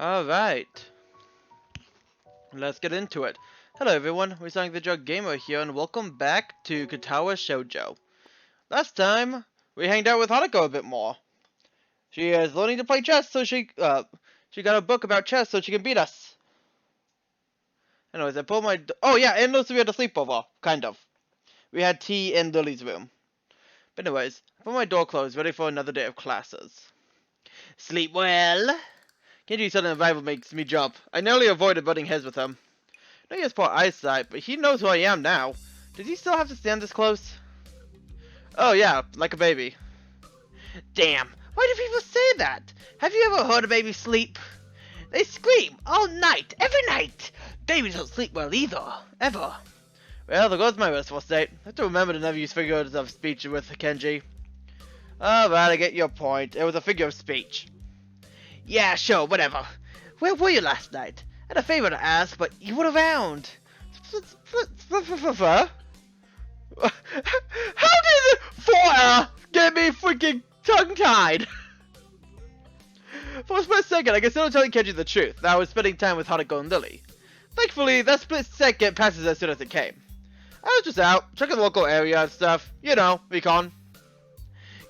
Alright, let's get into it. Hello everyone, we're starting the Jug Gamer here, and welcome back to Katawa Shoujo. Last time, we hanged out with Hanako a bit more. She is learning to play chess, so she got a book about chess so she can beat us. Anyways, I pulled my... Oh yeah, and also we had a sleepover, kind of. We had tea in Lily's room. But anyways, I put my door closed, ready for another day of classes. Sleep well. Kenji's sudden arrival makes me jump. I nearly avoided butting heads with him. I know he has poor eyesight, but he knows who I am now. Does he still have to stand this close? Oh yeah, like a baby. Damn, why do people say that? Have you ever heard a baby sleep? They scream all night, every night. Babies don't sleep well either, ever. Well, there goes my restful state. I have to remember to never use figures of speech with Kenji. Alright, I get your point. It was a figure of speech. Yeah, sure, whatever. Where were you last night? I had a favor to ask, but you weren't around. How did fire get me freaking tongue-tied? For a split second, I considered telling Kenji the truth, that I was spending time with Hanako and Lily. Thankfully, that split second passes as soon as it came. I was just out, checking the local area and stuff. You know, recon.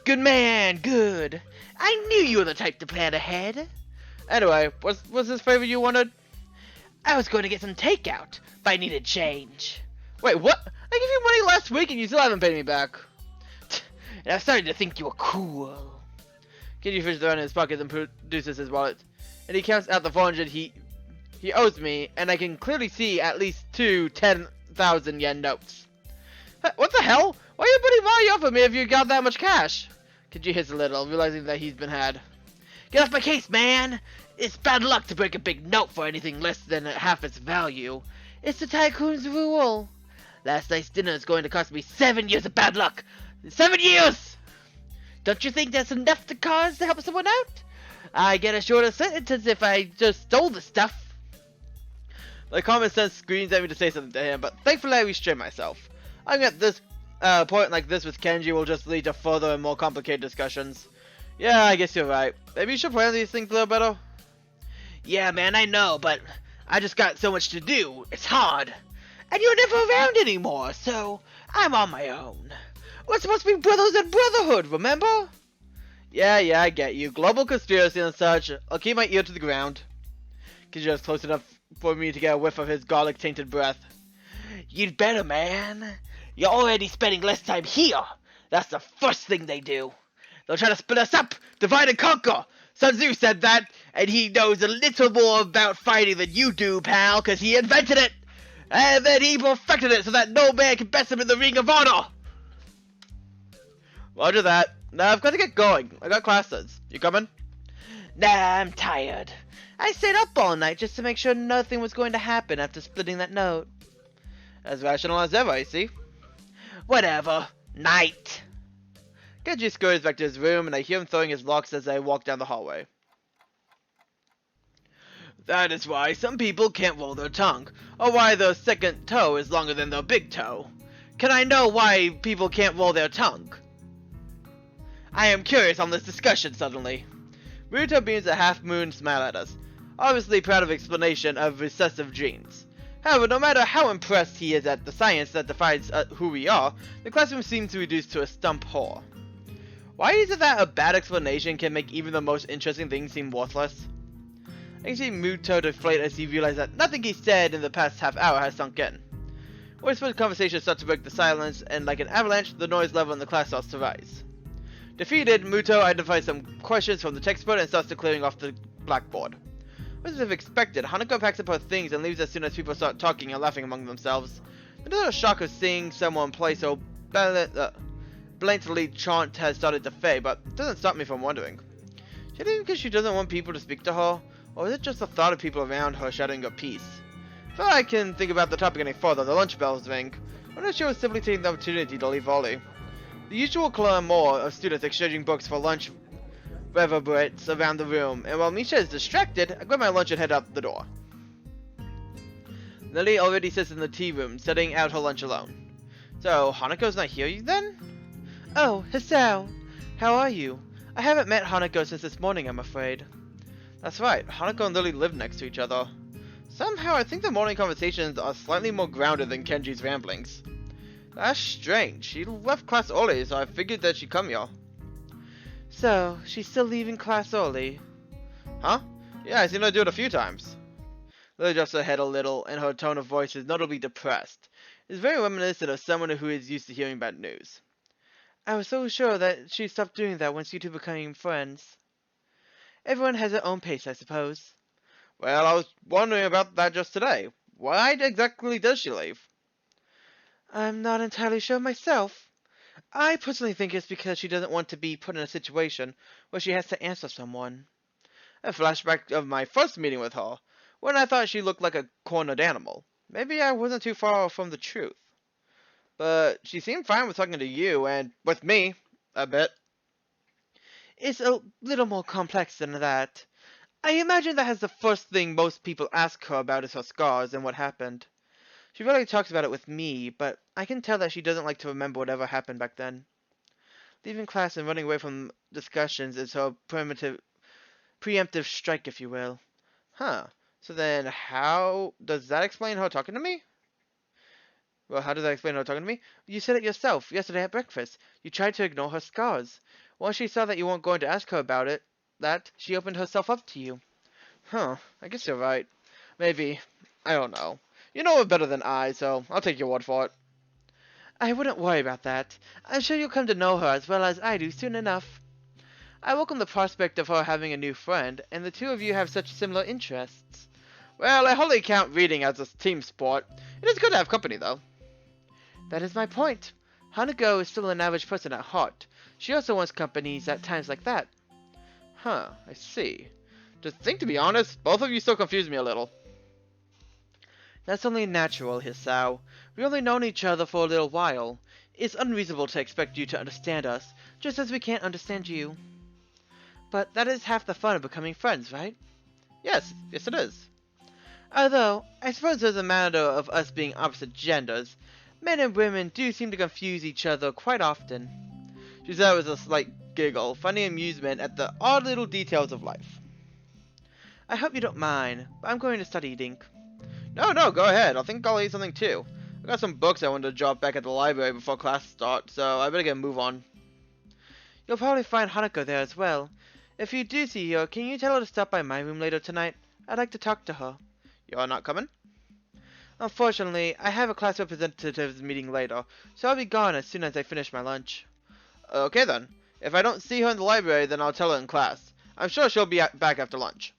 Good man, good. I knew you were the type to plan ahead. Anyway, what's this favor you wanted? I was going to get some takeout, but I needed change. Wait, what? I gave you money last week and you still haven't paid me back. And I'm starting to think you were cool. Kenji fishes around in his pocket and produces his wallet. And he counts out the 400 he owes me, and I can clearly see at least two 10,000 yen notes. What the hell? Why are you putting money off of me if you got that much cash? Kenji hits a little, realizing that he's been had. Get off my case, man! It's bad luck to break a big note for anything less than half its value. It's the tycoon's rule. Last night's dinner is going to cost me 7 years of bad luck. 7 years! Don't you think that's enough to help someone out? I get a shorter sentence if I just stole the stuff. My common sense screams at me to say something to him, but thankfully I restrain myself. I think at this point like this with Kenji will just lead to further and more complicated discussions. Yeah, I guess you're right. Maybe you should plan these things a little better. Yeah, man, I know, but I just got so much to do. It's hard. And you're never around anymore, so I'm on my own. We're supposed to be brothers and brotherhood, remember? Yeah, I get you. Global conspiracy and such. I'll keep my ear to the ground. Kenji is close enough for me to get a whiff of his garlic-tainted breath. You'd better, man. You're already spending less time here. That's the first thing they do. They'll try to split us up, divide and conquer. Sun Tzu said that, and he knows a little more about fighting than you do, pal, because he invented it. And then he perfected it so that no man can best him in the ring of honor. Roger that. Now I've got to get going. I got classes. You coming? Nah, I'm tired. I stayed up all night just to make sure nothing was going to happen after splitting that note. As rational as ever, I see. Whatever. Night. Kenji scurries back to his room, and I hear him throwing his locks as I walk down the hallway. That is why some people can't roll their tongue, or why their second toe is longer than their big toe. Can I know why people can't roll their tongue? I am curious on this discussion suddenly. Muto beams a half-moon smile at us, obviously proud of explanation of recessive genes. However, no matter how impressed he is at the science that defines who we are, the classroom seems reduced to a stump hole. Why is it that a bad explanation can make even the most interesting things seem worthless? I can see Muto deflate as he realizes that nothing he said in the past half hour has sunk in. Whispered conversations start to break the silence, and like an avalanche, the noise level in the class starts to rise. Defeated, Muto identifies some questions from the textbook and starts to clearing off the blackboard. As if expected, Hanako packs up her things and leaves as soon as people start talking and laughing among themselves. Another shock of seeing someone play so blatantly chant has started to fade, but it doesn't stop me from wondering. Should it be because she doesn't want people to speak to her, or is it just the thought of people around her shouting her peace? Before I can think about the topic any further, the lunch bells ring. I'm not sure she was simply taking the opportunity to leave early. The usual clamor of students exchanging books for lunch reverberates around the room, and while Misha is distracted, I grab my lunch and head out the door. Lily already sits in the tea room, setting out her lunch alone. So, Hanako's not here then? Oh, Hisao. How are you? I haven't met Hanako since this morning, I'm afraid. That's right, Hanako and Lily live next to each other. Somehow I think the morning conversations are slightly more grounded than Kenji's ramblings. That's strange. She left class early, so I figured that she'd come here. So, she's still leaving class early? Huh? Yeah, I've seen her do it a few times. Lily drops her head a little, and her tone of voice is notably depressed. It's very reminiscent of someone who is used to hearing bad news. I was so sure that she stopped doing that once you two became friends. Everyone has their own pace, I suppose. Well, I was wondering about that just today. Why exactly does she leave? I'm not entirely sure myself. I personally think it's because she doesn't want to be put in a situation where she has to answer someone. A flashback of my first meeting with her, when I thought she looked like a cornered animal. Maybe I wasn't too far from the truth. But she seemed fine with talking to you, and with me, a bit. It's a little more complex than that. I imagine that is the first thing most people ask her about is her scars and what happened. She rarely talks about it with me, but I can tell that she doesn't like to remember whatever happened back then. Leaving class and running away from discussions is her preemptive strike, if you will. Huh. So then how does that explain her talking to me? Well, how does that explain her talking to me? You said it yourself, yesterday at breakfast. You tried to ignore her scars. Once she saw that you weren't going to ask her about it, she opened herself up to you. Huh, I guess you're right. Maybe. I don't know. You know her better than I, so I'll take your word for it. I wouldn't worry about that. I'm sure you'll come to know her as well as I do soon enough. I welcome the prospect of her having a new friend, and the two of you have such similar interests. Well, I hardly count reading as a team sport. It is good to have company, though. That is my point. Hanako is still an average person at heart. She also wants companies at times like that. Huh, I see. To be honest, both of you still confuse me a little. That's only natural, Hisao. We've only known each other for a little while. It's unreasonable to expect you to understand us, just as we can't understand you. But that is half the fun of becoming friends, right? Yes it is. Although, I suppose there's a matter of us being opposite genders. Men and women do seem to confuse each other quite often. She said with a slight giggle, finding amusement at the odd little details of life. I hope you don't mind, but I'm going to start eating. No, go ahead. I think I'll eat something too. I got some books I wanted to drop back at the library before class starts, so I better get a move on. You'll probably find Hanako there as well. If you do see her, can you tell her to stop by my room later tonight? I'd like to talk to her. You're not coming? Unfortunately, I have a class representatives meeting later, so I'll be gone as soon as I finish my lunch. Okay then. If I don't see her in the library, then I'll tell her in class. I'm sure she'll be back after lunch.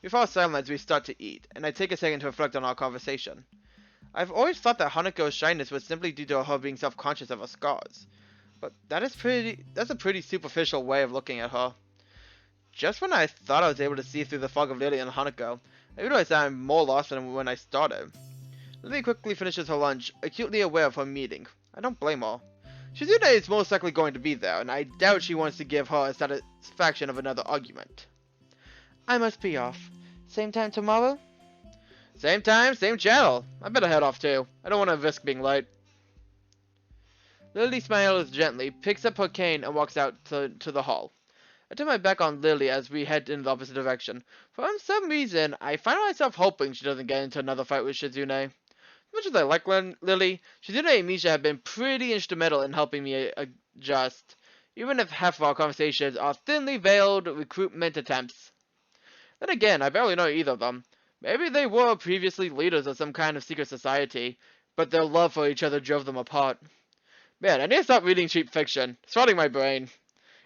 We fall silent as we start to eat, and I take a second to reflect on our conversation. I've always thought that Hanako's shyness was simply due to her being self-conscious of her scars. But that's a pretty superficial way of looking at her. Just when I thought I was able to see through the fog of Lily and Hanako, I realized that I'm more lost than when I started. Lily quickly finishes her lunch, acutely aware of her meeting. I don't blame her. Shizune is most likely going to be there, and I doubt she wants to give her a satisfaction of another argument. I must be off. Same time tomorrow? Same time, same channel. I better head off too. I don't want to risk being late. Lily smiles gently, picks up her cane, and walks out to the hall. I turn my back on Lily as we head in the opposite direction. For some reason, I find myself hoping she doesn't get into another fight with Shizune. As much as I like Lily, Shizune and Misha have been pretty instrumental in helping me adjust, even if half of our conversations are thinly veiled recruitment attempts. Then again, I barely know either of them. Maybe they were previously leaders of some kind of secret society, but their love for each other drove them apart. Man, I need to stop reading cheap fiction. It's rotting my brain.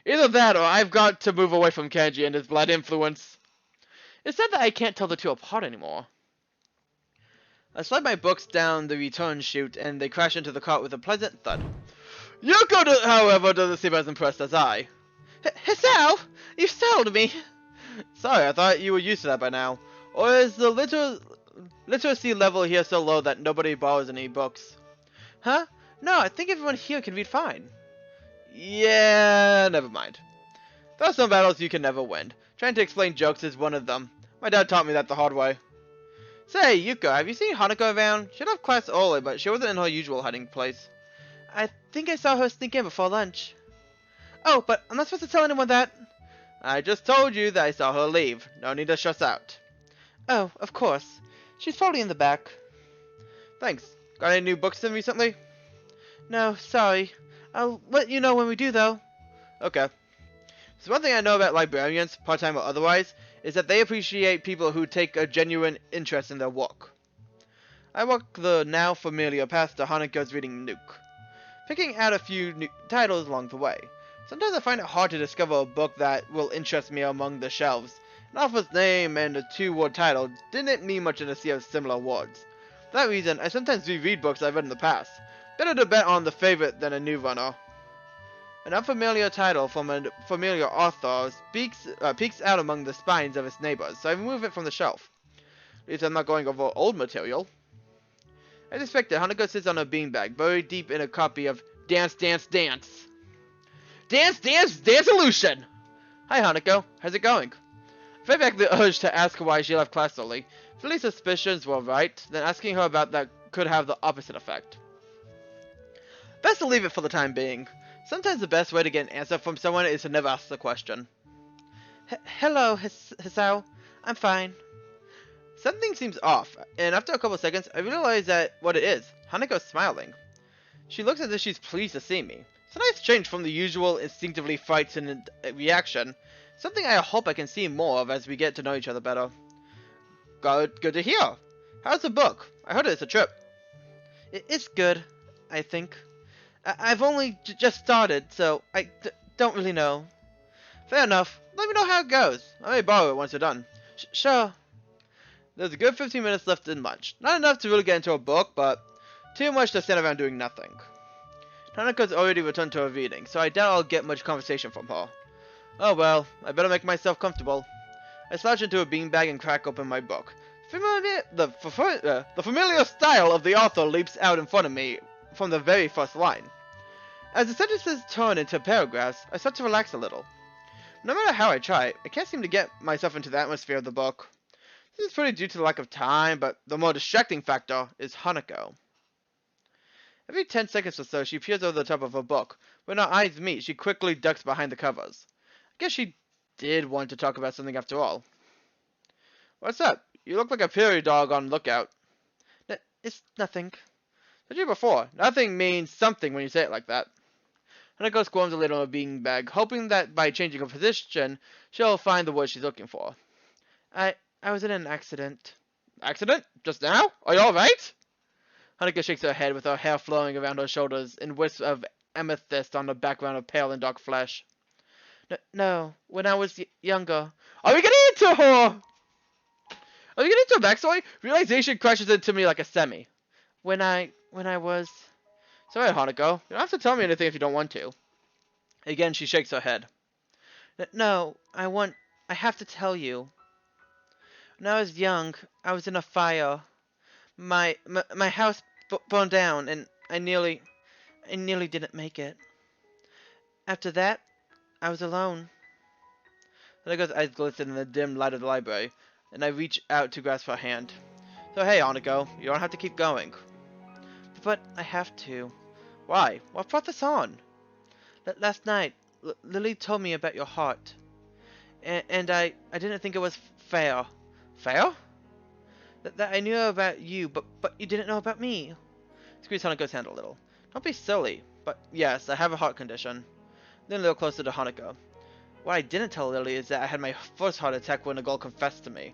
Either that, or I've got to move away from Kenji and his blood influence. It's sad that I can't tell the two apart anymore. I slide my books down the return chute, and they crash into the cart with a pleasant thud. Yoko, however, doesn't seem as impressed as I. Hisao! You startled me! Sorry, I thought you were used to that by now. Or is the literacy level here so low that nobody borrows any books? Huh? No, I think everyone here can read fine. Yeah, never mind. There are some battles you can never win. Trying to explain jokes is one of them. My dad taught me that the hard way. Say, Yuko, have you seen Hanako around? She left class early, but she wasn't in her usual hiding place. I think I saw her sneak in before lunch. Oh, but I'm not supposed to tell anyone that. I just told you that I saw her leave. No need to stress out. Oh, of course. She's probably in the back. Thanks. Got any new books in recently? No, sorry. I'll let you know when we do, though. Okay. So one thing I know about librarians, part-time or otherwise, is that they appreciate people who take a genuine interest in their work. I walk the now familiar path to Hanako's reading nook, picking out a few new titles along the way. Sometimes I find it hard to discover a book that will interest me among the shelves. An author's name and a two-word title didn't mean much in a sea of similar words. For that reason, I sometimes reread books I've read in the past. Better to bet on the favorite than a new runner. An unfamiliar title from a familiar author peeks out among the spines of its neighbors, so I remove it from the shelf. At least I'm not going over old material. As expected, Hanako sits on a beanbag, buried deep in a copy of Dance, Dance, Dance. Dance, Dance, Dance-olution! Hi, Hanako. How's it going? I felt back the urge to ask her why she left class early. Philly's suspicions were right, then asking her about that could have the opposite effect. Best to leave it for the time being. Sometimes the best way to get an answer from someone is to never ask the question. Hello, Hisao. I'm fine. Something seems off, and after a couple seconds, I realize that what it is. Hanako's smiling. She looks as if she's pleased to see me. It's a nice change from the usual instinctively frightened reaction. Something I hope I can see more of as we get to know each other better. Good to hear. How's the book? I heard it's a trip. It's good, I think. I've only just started, so I don't really know. Fair enough. Let me know how it goes. I may borrow it once you're done. Sure. There's a good 15 minutes left in lunch. Not enough to really get into a book, but too much to stand around doing nothing. Hanako's already returned to her reading, so I doubt I'll get much conversation from her. Oh well, I better make myself comfortable. I slouch into a beanbag and crack open my book. The familiar style of the author leaps out in front of me from the very first line. As the sentences turn into paragraphs, I start to relax a little. No matter how I try, I can't seem to get myself into the atmosphere of the book. This is pretty due to the lack of time, but the more distracting factor is Hanako. Every 10 seconds or so, she peers over the top of her book. When our eyes meet, she quickly ducks behind the covers. I guess she did want to talk about something after all. What's up? You look like a prairie dog on lookout. It's nothing. I told you before, nothing means something when you say it like that. Hanako squirms a little in a beanbag, hoping that by changing her position, she'll find the word she's looking for. I was in an accident. Accident? Just now? Are you alright? Hanako shakes her head with her hair flowing around her shoulders in wisps of amethyst on a background of pale and dark flesh. No, when I was younger. Are we getting into her? Are we getting into a backstory? Realization crashes into me like a semi. When I was... Sorry, Hanako. You don't have to tell me anything if you don't want to. Again, she shakes her head. No, I have to tell you. When I was young, I was in a fire. My house burned down, and I nearly didn't make it. After that, I was alone. Hanako's eyes glisten in the dim light of the library, and I reach out to grasp her hand. So hey, Hanako, you don't have to keep going. But I have to. Why? What brought this on? Last night, Lily told me about your heart. And I didn't think it was fair. Fair? That I knew about you, but you didn't know about me. Squeeze Hanako's hand a little. Don't be silly. But yes, I have a heart condition. Then a little closer to Hanako. What I didn't tell Lily is that I had my first heart attack when a girl confessed to me.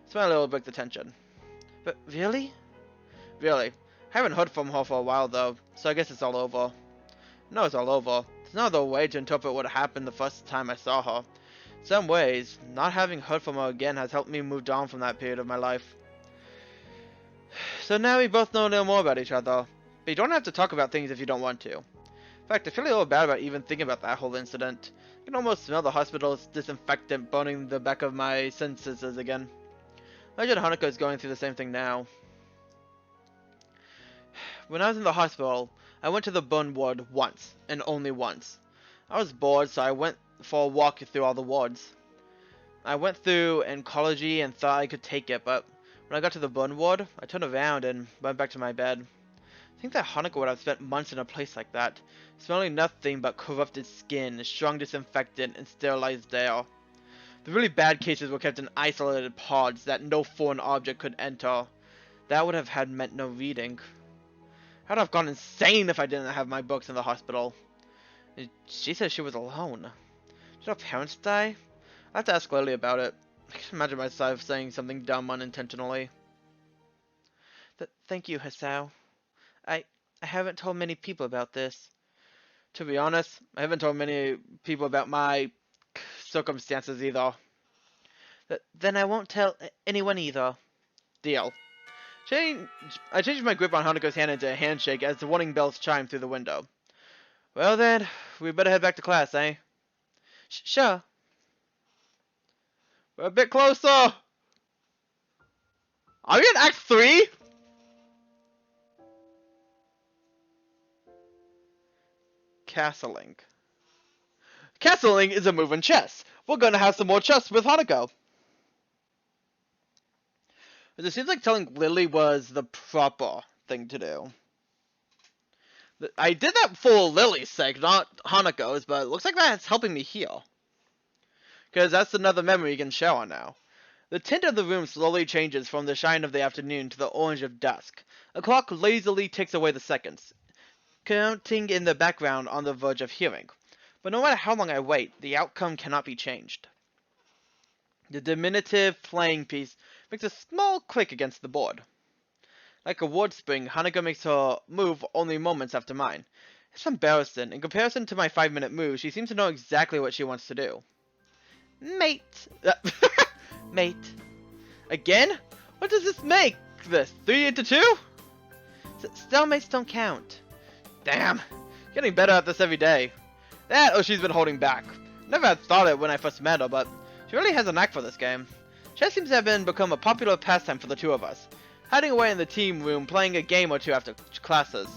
Smile a little break the tension. But really? Really. I haven't heard from her for a while though, so I guess it's all over. No, it's all over. There's no other way to interpret what happened the first time I saw her. In some ways, not having heard from her again has helped me move on from that period of my life. So now we both know a little more about each other. But you don't have to talk about things if you don't want to. In fact, I feel a little bad about even thinking about that whole incident. I can almost smell the hospital's disinfectant burning the back of my senses again. Imagine Hanako is going through the same thing now. When I was in the hospital, I went to the burn ward once, and only once. I was bored, so I went for a walk through all the wards. I went through oncology and thought I could take it, but when I got to the burn ward, I turned around and went back to my bed. I think that Hanako would have spent months in a place like that, smelling nothing but corrupted skin, strong disinfectant, and sterilized air. The really bad cases were kept in isolated pods that no foreign object could enter. That would have had meant no reading. I'd have gone insane if I didn't have my books in the hospital. She said she was alone. Did her parents die? I have to ask Lily about it. I can imagine myself saying something dumb unintentionally. Thank you, Hisao. I haven't told many people about this. To be honest, I haven't told many people about my circumstances either. Then I won't tell anyone either. Deal. I changed my grip on Hanako's hand into a handshake as the warning bells chimed through the window. Well then, we better head back to class, eh? Sure. We're a bit closer! Are we in Act 3? Castling. Castling is a move in chess. We're gonna have some more chess with Hanako. It seems like telling Lily was the proper thing to do. I did that for Lily's sake, not Hanako's, but it looks like that's helping me heal. Because that's another memory you can show on now. The tint of the room slowly changes from the shine of the afternoon to the orange of dusk. A clock lazily ticks away the seconds, counting in the background on the verge of hearing. But no matter how long I wait, the outcome cannot be changed. The diminutive playing piece makes a small click against the board. Like a ward spring, Hanako makes her move only moments after mine. It's embarrassing. In comparison to my 5-minute move, she seems to know exactly what she wants to do. Mate. Mate. Again? What does this make? This 3 into 2? Stalemates don't count. Damn. Getting better at this every day. That or she's been holding back. Never had thought it when I first met her, but she really has a knack for this game. Chess seems to have become a popular pastime for the two of us. Hiding away in the team room, playing a game or two after classes.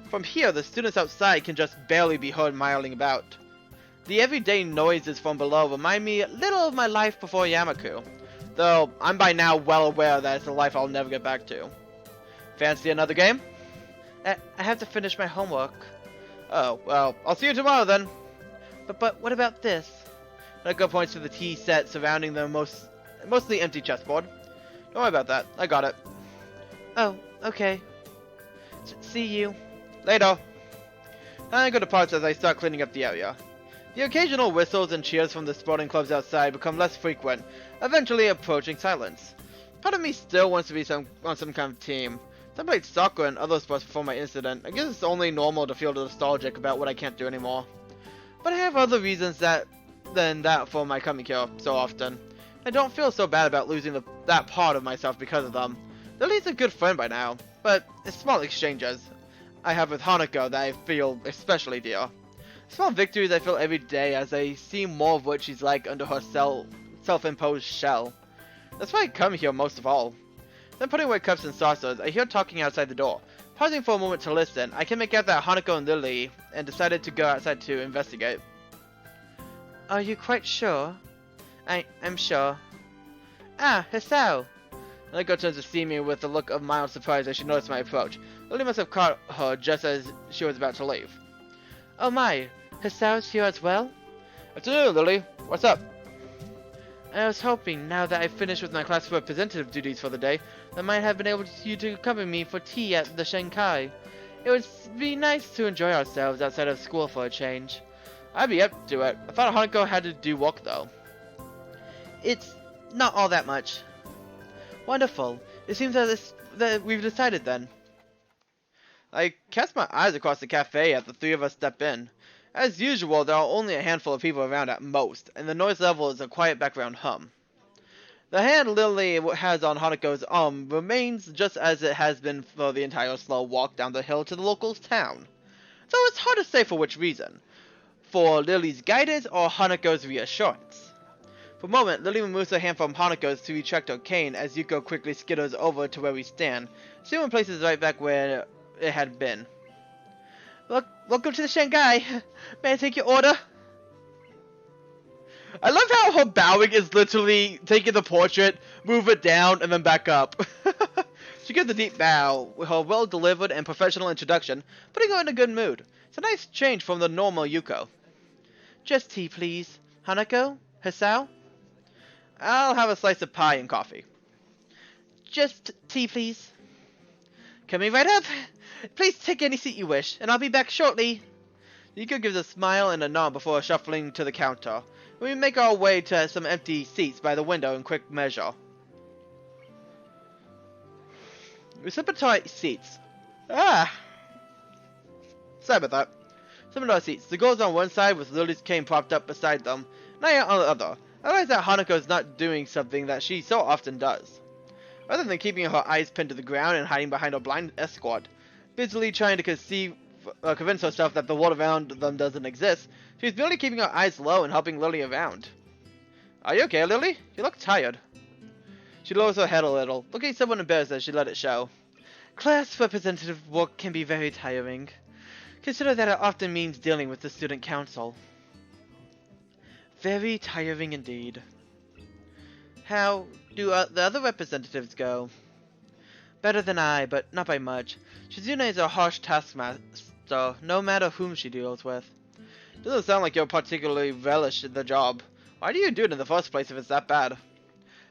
From here, the students outside can just barely be heard miling about. The everyday noises from below remind me a little of my life before Yamaku, though I'm by now well aware that it's a life I'll never get back to. Fancy another game? I have to finish my homework. Oh, well, I'll see you tomorrow then. But what about this? Hanako points to the tea set surrounding the mostly empty chessboard. Don't worry about that. I got it. Oh, okay. See you. Later. Hanako departs as I start cleaning up the area. The occasional whistles and cheers from the sporting clubs outside become less frequent, eventually approaching silence. Part of me still wants to be on some kind of team. I played soccer and other sports before my incident. I guess it's only normal to feel nostalgic about what I can't do anymore. But I have other reasons than that for my coming here so often. I don't feel so bad about losing that part of myself because of them. Lily's a good friend by now, but it's small exchanges I have with Hanako that I feel especially dear. Small victories I feel every day as I see more of what she's like under her self-imposed shell. That's why I come here most of all. Then putting away cups and saucers, I hear talking outside the door. Pausing for a moment to listen, I can make out that Hanako and Lily and decided to go outside to investigate. Are you quite sure? I'm sure. Ah, Hisao! Hanako turns to see me with a look of mild surprise as she noticed my approach. Lily must have caught her just as she was about to leave. Oh my, Hisao's here as well? Afternoon, Lily. What's up? I was hoping, now that I've finished with my class representative duties for the day, that I might have been able to accompany me for tea at the Shankai. It would be nice to enjoy ourselves outside of school for a change. I'd be up to it. I thought Hanako had to do work though. It's not all that much. Wonderful. It seems that we've decided then. I cast my eyes across the cafe as the three of us step in. As usual, there are only a handful of people around at most, and the noise level is a quiet background hum. The hand Lily has on Hanako's arm remains just as it has been for the entire slow walk down the hill to the local town. Though it's hard to say for which reason. For Lily's guidance or Hanako's reassurance. For a moment, Lily removes her hand from Hanako's to retract her cane as Yuko quickly skitters over to where we stand. Soon places it right back where it had been. Welcome to the Shanghai. May I take your order? I love how her bowing is literally taking the portrait, move it down, and then back up. She gives a deep bow with her well-delivered and professional introduction, putting her in a good mood. It's a nice change from the normal Yuko. Just tea, please. Hanako? Hisao? I'll have a slice of pie and coffee. Just tea, please. Coming right up. Please take any seat you wish, and I'll be back shortly. Yuko gives a smile and a nod before shuffling to the counter. We make our way to some empty seats by the window in quick measure. We slip into our seats. Sorry about that. Some of our seats. The girls on one side with Lily's cane propped up beside them, and I on the other. I realize that Hanako is not doing something that she so often does. Rather than keeping her eyes pinned to the ground and hiding behind a blind escort, busily trying to convince herself that the world around them doesn't exist, she's merely keeping her eyes low and helping Lily around. Are you okay, Lily? You look tired. She lowers her head a little, looking somewhat embarrassed as she let it show. Class representative work can be very tiring. Consider that it often means dealing with the student council. Very tiring indeed. How do the other representatives go? Better than I, but not by much. Shizune is a harsh taskmaster, no matter whom she deals with. Doesn't sound like you particularly relish the job. Why do you do it in the first place if it's that bad?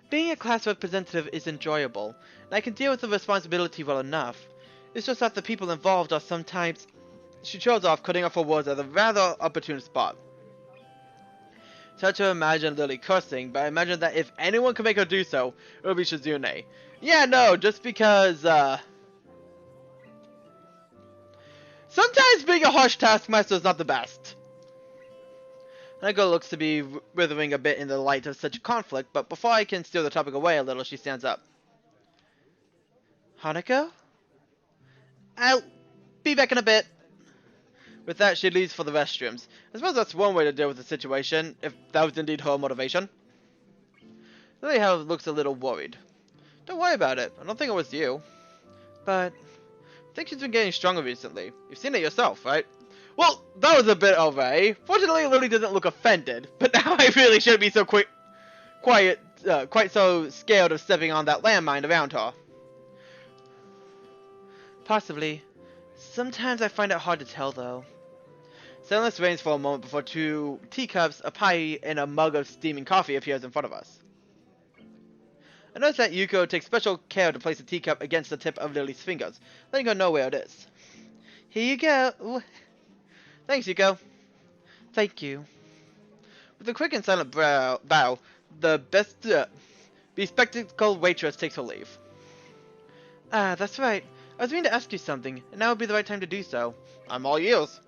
Being a class representative is enjoyable, and I can deal with the responsibility well enough. It's just that the people involved are sometimes... She shows off, cutting off her words at a rather opportune spot. It's hard to imagine Lily cursing, but I imagine that if anyone could make her do so, it would be Shizune. Yeah, no, just because, sometimes being a harsh taskmaster is not the best. Hanako looks to be withering a bit in the light of such conflict, but before I can steer the topic away a little, she stands up. Hanako? I'll be back in a bit. With that, she leaves for the restrooms. I suppose that's one way to deal with the situation, if that was indeed her motivation. Lily, however, looks a little worried. Don't worry about it. I don't think it was you. But I think she's been getting stronger recently. You've seen it yourself, right? Well, that was a bit over. Fortunately, Lily doesn't look offended. But now I really shouldn't be so quite so scared of stepping on that landmine around her. Possibly. Sometimes I find it hard to tell, though. Silence reigns for a moment before 2 teacups, a pie, and a mug of steaming coffee appears in front of us. I notice that Yuko takes special care to place the teacup against the tip of Lily's fingers, letting her know where it is. Here you go. Thanks, Yuko. Thank you. With a quick and silent bow, the bespectacled waitress takes her leave. Ah, that's right. I was meaning to ask you something, and now would be the right time to do so. I'm all ears.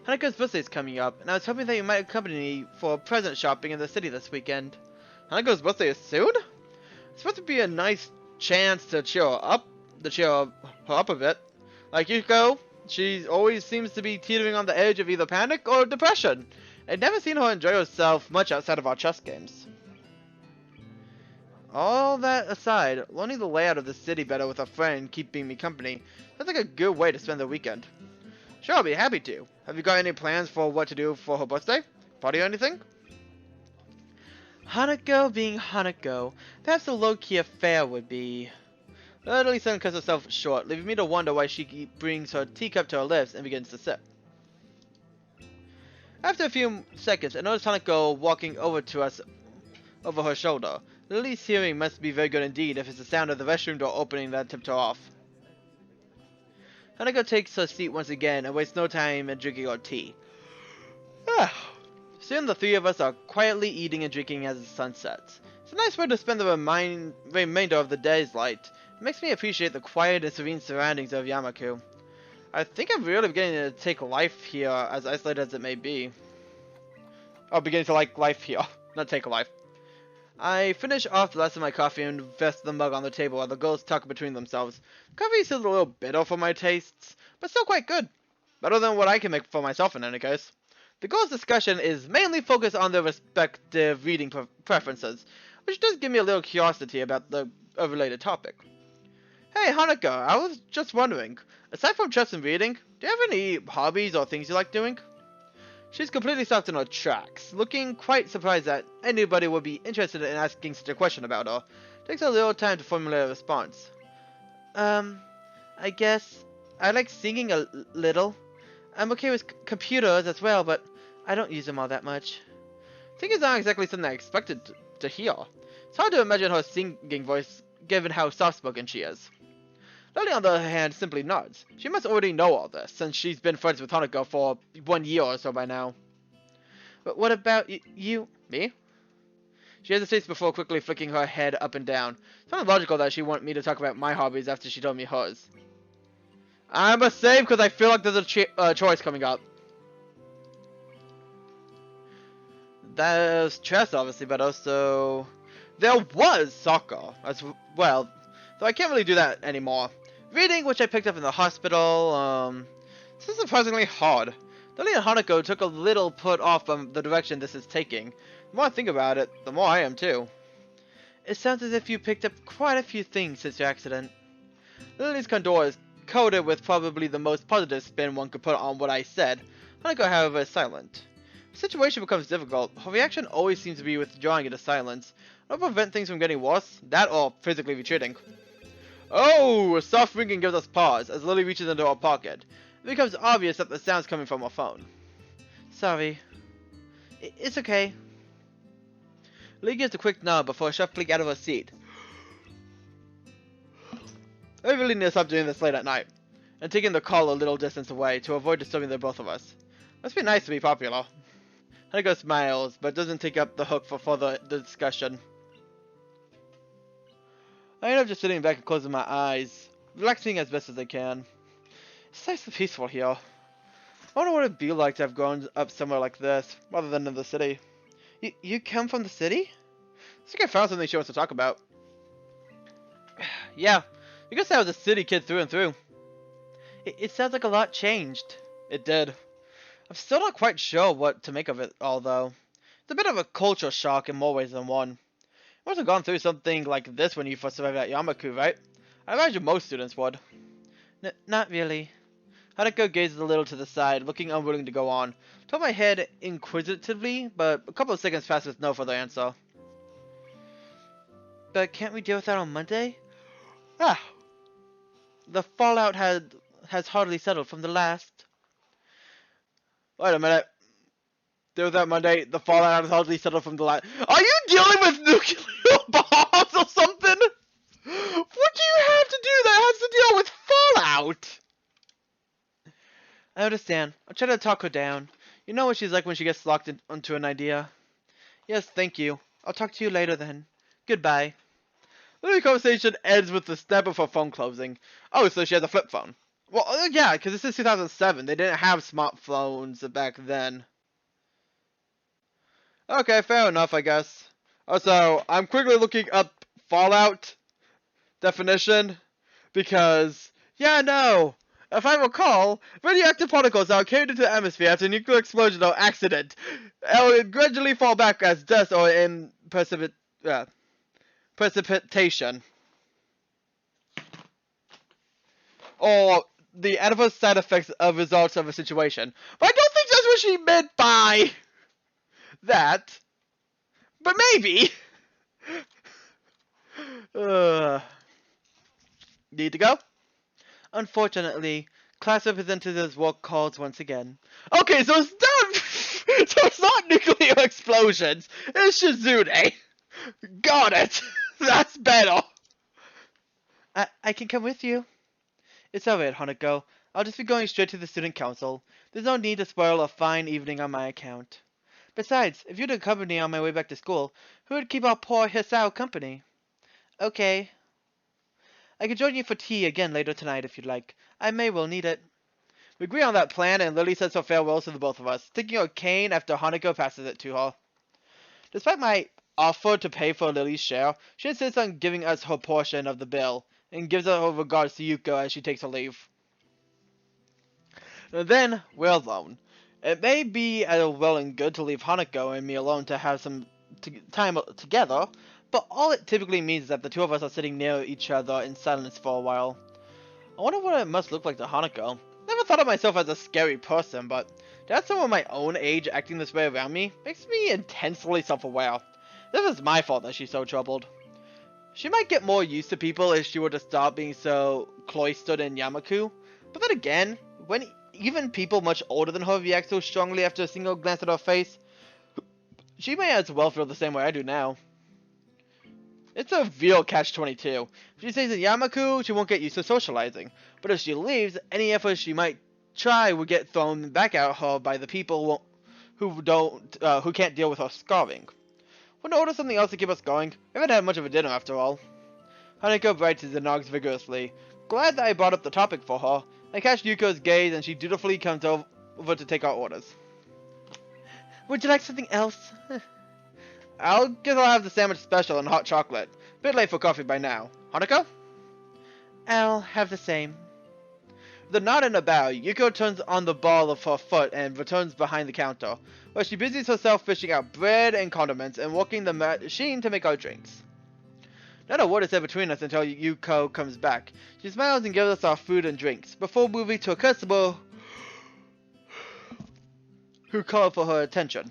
Hanako's birthday is coming up, and I was hoping that you might accompany me for present shopping in the city this weekend. Hanako's birthday is soon? It's supposed to be a nice chance to cheer her up a bit. Like Yuko, she always seems to be teetering on the edge of either panic or depression. I've never seen her enjoy herself much outside of our chess games. All that aside, learning the layout of the city better with a friend keeping me company sounds like a good way to spend the weekend. Sure, I'll be happy to. Have you got any plans for what to do for her birthday? Party or anything? Hanako being Hanako, perhaps a low-key affair would be... Lily suddenly cuts herself short, leaving me to wonder why she brings her teacup to her lips and begins to sip. After a few seconds, I notice Hanako walking over to us over her shoulder. Lily's hearing must be very good indeed if it's the sound of the restroom door opening that tipped her off. Hanako takes her seat once again and wastes no time in drinking her tea. Soon the 3 of us are quietly eating and drinking as the sun sets. It's a nice way to spend the remainder of the day's light. It makes me appreciate the quiet and serene surroundings of Yamaku. I think I'm really beginning to take life here, as isolated as it may be. Oh, beginning to like life here, not take life. I finish off the rest of my coffee and rest the mug on the table while the girls talk between themselves. Coffee is still a little bitter for my tastes, but still quite good. Better than what I can make for myself in any case. The girls' discussion is mainly focused on their respective reading preferences, which does give me a little curiosity about a related topic. Hey Hanako, I was just wondering, aside from chess and reading, do you have any hobbies or things you like doing? She's completely stopped in her tracks, looking quite surprised that anybody would be interested in asking such a question about her. Takes a little time to formulate a response. I guess I like singing a little. I'm okay with computers as well, but I don't use them all that much. Singing is not exactly something I expected to hear. It's hard to imagine her singing voice given how soft-spoken she is. Lily, on the other hand, simply nods. She must already know all this, since she's been friends with Hanako for 1 year or so by now. But what about you? Me? She hesitates before quickly flicking her head up and down. It's not logical that she wanted me to talk about my hobbies after she told me hers. I must save because I feel like there's a choice coming up. There's chess, obviously, but also there was soccer as well. Though I can't really do that anymore. Reading, which I picked up in the hospital, this is surprisingly hard. Lily and Hanako took a little put off from the direction this is taking. The more I think about it, the more I am too. It sounds as if you picked up quite a few things since your accident. Lily's condor is coded with probably the most positive spin one could put on what I said. Hanako, however, is silent. If the situation becomes difficult, her reaction always seems to be withdrawing into silence. Not prevent things from getting worse, that or physically retreating. Oh! A soft ringing gives us pause as Lily reaches into her pocket. It becomes obvious that the sound's coming from her phone. Sorry. It's okay. Lily gives a quick nod before shuffling out of her seat. I really need to stop doing this late at night, and taking the call a little distance away to avoid disturbing the both of us. Must be nice to be popular. Hanako smiles, but doesn't take up the hook for further discussion. I end up just sitting back and closing my eyes, relaxing as best as I can. It's nice and peaceful here. I wonder what it'd be like to have grown up somewhere like this, rather than in the city. You come from the city? I think I found something she wants to talk about. Yeah, I guess I was a city kid through and through. It sounds like a lot changed. It did. I'm still not quite sure what to make of it all, though. It's a bit of a culture shock in more ways than one. You must have gone through something like this when you first arrived at Yamaku, right? I imagine most students would. Not really. Hanako gazes a little to the side, looking unwilling to go on. Told my head inquisitively, but a couple of seconds passed with no further answer. But can't we deal with that on Monday? Ah. The fallout has hardly settled from the last. Wait a minute. Deal with that Monday. The fallout has hardly settled from the last. Are you dealing with nuclear bombs or something? What do you have to do that has to deal with fallout? I understand. I'll try to talk her down. You know what she's like when she gets locked onto an idea. Yes, thank you. I'll talk to you later then. Goodbye. The conversation ends with the snap of her phone closing. Oh, so she has a flip phone. Well, yeah, because this is 2007. They didn't have smartphones back then. Okay, fair enough, I guess. Also, I'm quickly looking up Fallout definition because, yeah, no. If I recall, radioactive particles are carried into the atmosphere after a nuclear explosion or accident, and gradually fall back as dust or in precipitation. Or the adverse side effects of results of a situation. But I don't think that's what she meant by that. But maybe. Need to go? Unfortunately, class representatives work calls once again. Okay, so it's not, so it's not nuclear explosions. It's Shizune. Got it. That's better. I can come with you. It's alright, Hanako. I'll just be going straight to the student council. There's no need to spoil a fine evening on my account. Besides, if you'd accompany me on my way back to school, who would keep our poor Hisao company? Okay. I can join you for tea again later tonight if you'd like. I may well need it. We agree on that plan, and Lily says her farewells to the both of us, taking her cane after Hanako passes it to her. Despite my offer to pay for Lily's share, she insists on giving us her portion of the bill, and gives her regards to Yuko as she takes her leave. And then, we're alone. It may be well and good to leave Hanako and me alone to have some time together, but all it typically means is that the two of us are sitting near each other in silence for a while. I wonder what it must look like to Hanako. Never thought of myself as a scary person, but to have someone my own age acting this way around me makes me intensely self-aware. This is my fault that she's so troubled. She might get more used to people if she were to stop being so cloistered in Yamaku, but then again, when even people much older than her react so strongly after a single glance at her face, she may as well feel the same way I do now. It's a real catch-22. If she stays in Yamaku, she won't get used to socializing. But if she leaves, any effort she might try will get thrown back at her by the people who can't deal with her scarring. Want to order something else to keep us going? We haven't had much of a dinner after all. Hanako brightens and nods vigorously. Glad that I brought up the topic for her. I catch Yuko's gaze and she dutifully comes over to take our orders. Would you like something else? Guess I'll have the sandwich special and hot chocolate. Bit late for coffee by now. Hanako? I'll have the same. With a nod and a bow, Yuko turns on the ball of her foot and returns behind the counter, where she busies herself fishing out bread and condiments and working the machine to make our drinks. Not a word is said between us until Yuko comes back. She smiles and gives us our food and drinks, before moving to a customer who called for her attention.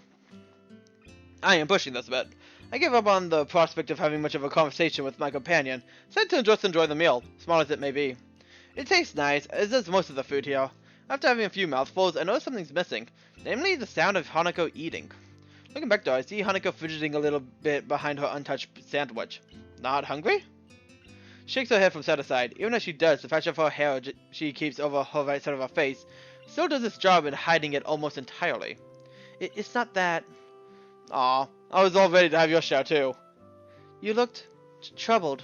I am pushing this a bit. I give up on the prospect of having much of a conversation with my companion, said to just enjoy the meal, small as it may be. It tastes nice, as does most of the food here. After having a few mouthfuls, I notice something's missing, namely the sound of Hanako eating. Looking back though, I see Hanako fidgeting a little bit behind her untouched sandwich. Not hungry? She shakes her head from side to side. Even as she does, the patch of her hair she keeps over her right side of her face still does its job in hiding it almost entirely. It's not that. Aw, I was all ready to have your share too. You looked troubled.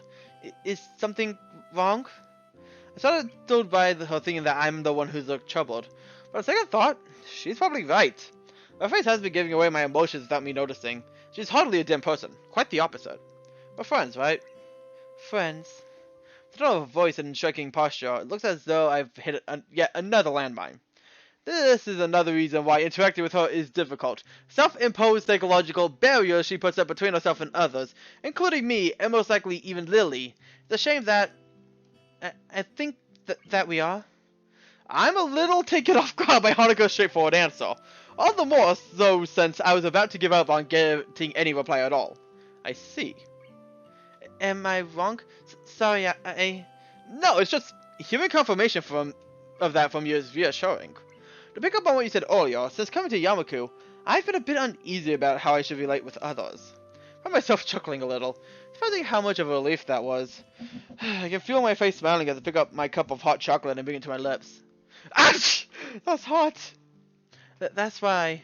Is something wrong? I started told by her thinking that I'm the one who's looked troubled, but a second thought, she's probably right. My face has been giving away my emotions without me noticing. She's hardly a dim person, quite the opposite. We're friends, right? Friends. The tone of her voice and striking posture, it looks as though I've hit yet another landmine. This is another reason why interacting with her is difficult. Self-imposed psychological barriers she puts up between herself and others, including me, and most likely even Lily. It's a shame that... I think that we are. I'm a little taken off guard by Hanako's straightforward answer. All the more so since I was about to give up on getting any reply at all. I see. Am I wrong? Sorry, I... No, it's just hearing confirmation of that from you is reassuring. To pick up on what you said earlier, since coming to Yamaku, I've been a bit uneasy about how I should relate with others. I found myself chuckling a little, surprising how much of a relief that was. I can feel my face smiling as I pick up my cup of hot chocolate and bring it to my lips. Ouch! That's hot! That's why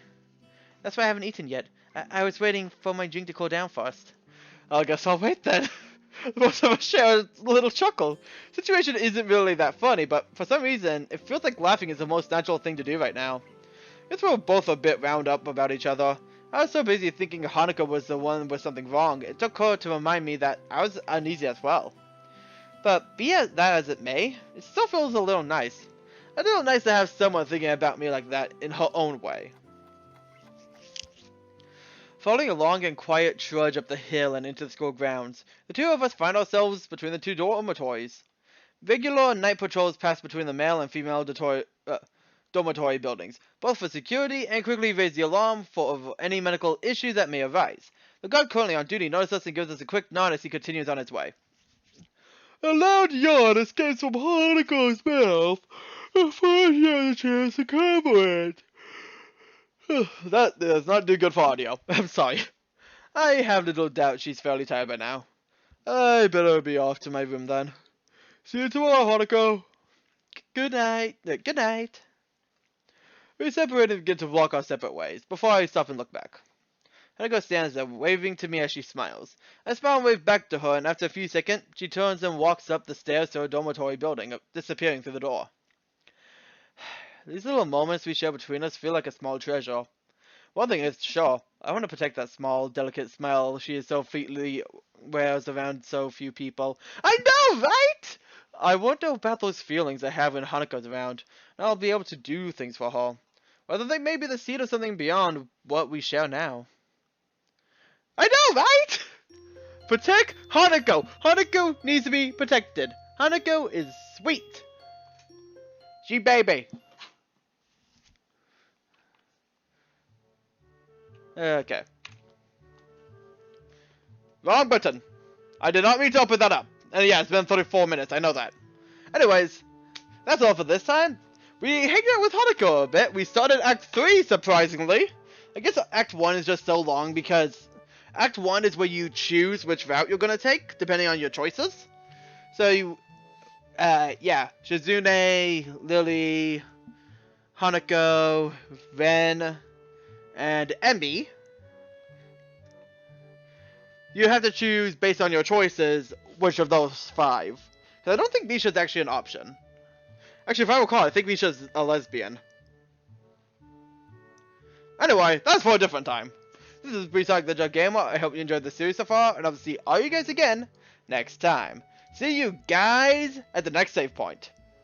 I haven't eaten yet. I was waiting for my drink to cool down first. I guess I'll wait then. Most of us share a little chuckle. Situation isn't really that funny, but for some reason, it feels like laughing is the most natural thing to do right now. I guess we're both a bit wound up about each other. I was so busy thinking Hanako was the one with something wrong, it took her to remind me that I was uneasy as well. But be that as it may, it still feels a little nice. A little nice to have someone thinking about me like that in her own way. Following a long and quiet trudge up the hill and into the school grounds, the two of us find ourselves between the two dormitories. Regular night patrols pass between the male and female dormitory buildings, both for security and quickly raise the alarm for any medical issues that may arise. The guard currently on duty notices us and gives us a quick nod as he continues on his way. A loud yawn escapes from Hanako's mouth before she has a chance to cover it. That does not do good for audio. I'm sorry. I have little doubt she's fairly tired by now. I better be off to my room then. See you tomorrow, Hanako. Good night. Good night. We separate and begin to walk our separate ways, before I stop and look back. Hanako stands there, waving to me as she smiles. I smile and wave back to her, and after a few seconds, she turns and walks up the stairs to her dormitory building, disappearing through the door. These little moments we share between us feel like a small treasure. One thing is sure, I want to protect that small, delicate smile she so fleetly wears around so few people. I know, right? I wonder about those feelings I have when Hanako's around, and I'll be able to do things for her. Whether they may be the seed of something beyond what we share now. I know, right? Protect Hanako! Hanako needs to be protected. Hanako is sweet. She baby. Okay. Wrong button. I did not mean to open that up. And yeah, it's been 34 minutes, I know that. Anyways, that's all for this time. We hanged out with Hanako a bit. We started Act 3, surprisingly. I guess Act 1 is just so long because Act 1 is where you choose which route you're gonna take, depending on your choices. So you, yeah, Shizune, Lily, Hanako, Ren, and Emmy. You have to choose based on your choices which of those 5. Because I don't think Misha's actually an option. Actually, if I recall, I think Misha's a lesbian. Anyway, that's for a different time. This is Breesonic the Jug Gamer. I hope you enjoyed the series so far, and I'll see all you guys again next time. See you guys at the next save point.